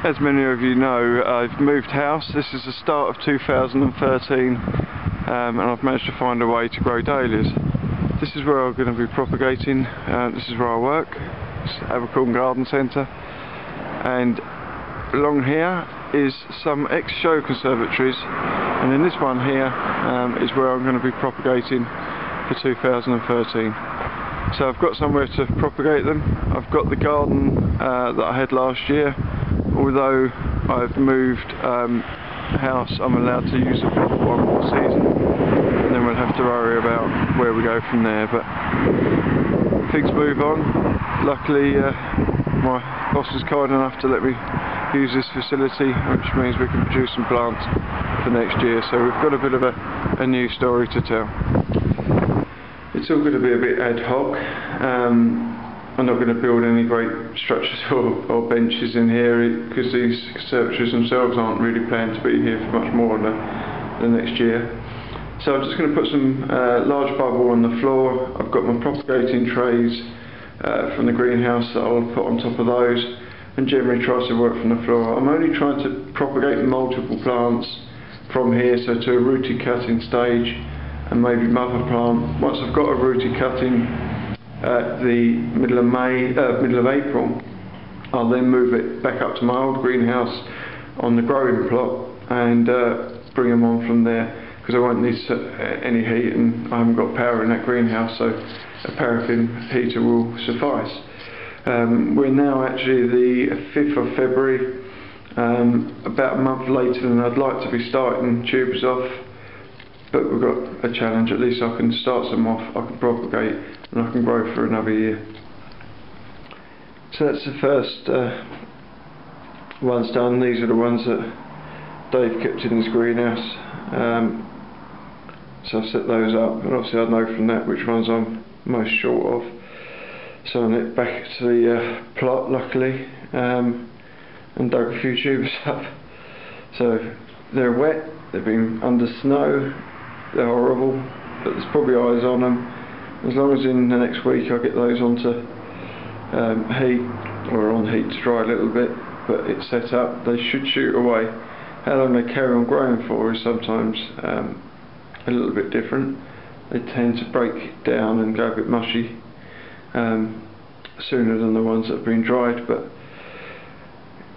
As many of you know, I've moved house. This is the start of 2013 and I've managed to find a way to grow dahlias. This is where I'm going to be propagating. This is where I work. It's Abercorn Garden Centre, and along here is some ex-show conservatories, and then this one here is where I'm going to be propagating for 2013. So I've got somewhere to propagate them. I've got the garden that I had last year. Although I've moved house, I'm allowed to use the plot for one more season, and then we'll have to worry about where we go from there. But things move on. Luckily my boss is kind enough to let me use this facility, which means we can produce some plants for next year, so we've got a bit of a new story to tell. It's all going to be a bit ad hoc. I'm not going to build any great structures or benches in here, because these conservatories themselves aren't really planned to be here for much more than the next year. So I'm just going to put some large bubble on the floor. I've got my propagating trays from the greenhouse that I'll put on top of those, and generally try to work from the floor. I'm only trying to propagate multiple plants from here, so to a rooted cutting stage and maybe mother plant. Once I've got a rooted cutting at the middle of April, I'll then move it back up to my old greenhouse on the growing plot and bring them on from there, because I won't need any heat and I haven't got power in that greenhouse, so a paraffin heater will suffice. We're now actually the 5th of February, about a month later than I'd like to be starting tubers off, but we've got a challenge. At least I can start some off, I can propagate, and I can grow for another year. So that's the first ones done. These are the ones that Dave kept in his greenhouse. So I've set those up, and obviously I know from that which ones I'm most short of. So I knit back to the plot, luckily, and dug a few tubers up. So they're wet, they've been under snow, they're horrible, but there's probably eyes on them. As long as in the next week I get those onto heat, or on heat to dry a little bit, but it's set up, they should shoot away. How long they carry on growing for is sometimes a little bit different. They tend to break down and go a bit mushy sooner than the ones that have been dried, but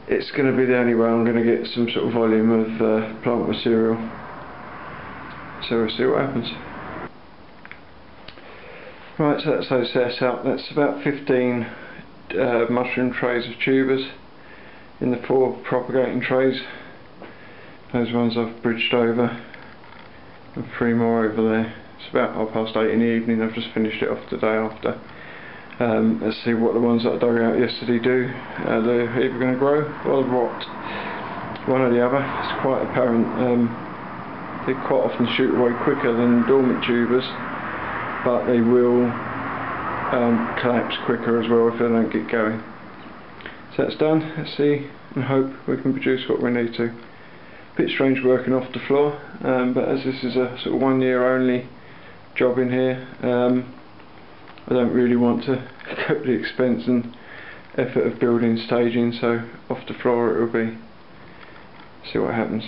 it's going to be the only way I'm going to get some sort of volume of plant material. So we'll see what happens. Right, so that's those set up. That's about 15 mushroom trays of tubers in the 4 propagating trays. Those ones I've bridged over, and 3 more over there. It's about 8:30 in the evening. I've just finished it off the day after. Let's see what the ones that I dug out yesterday do. They're either going to grow or rot, one or the other. It's quite apparent. They quite often shoot away quicker than dormant tubers, but they will collapse quicker as well if they don't get going. So that's done. Let's see and hope we can produce what we need to. Bit strange working off the floor, but as this is a sort of 1 year only job in here, I don't really want to go to the expense and effort of building staging, so off the floor it will be. See what happens.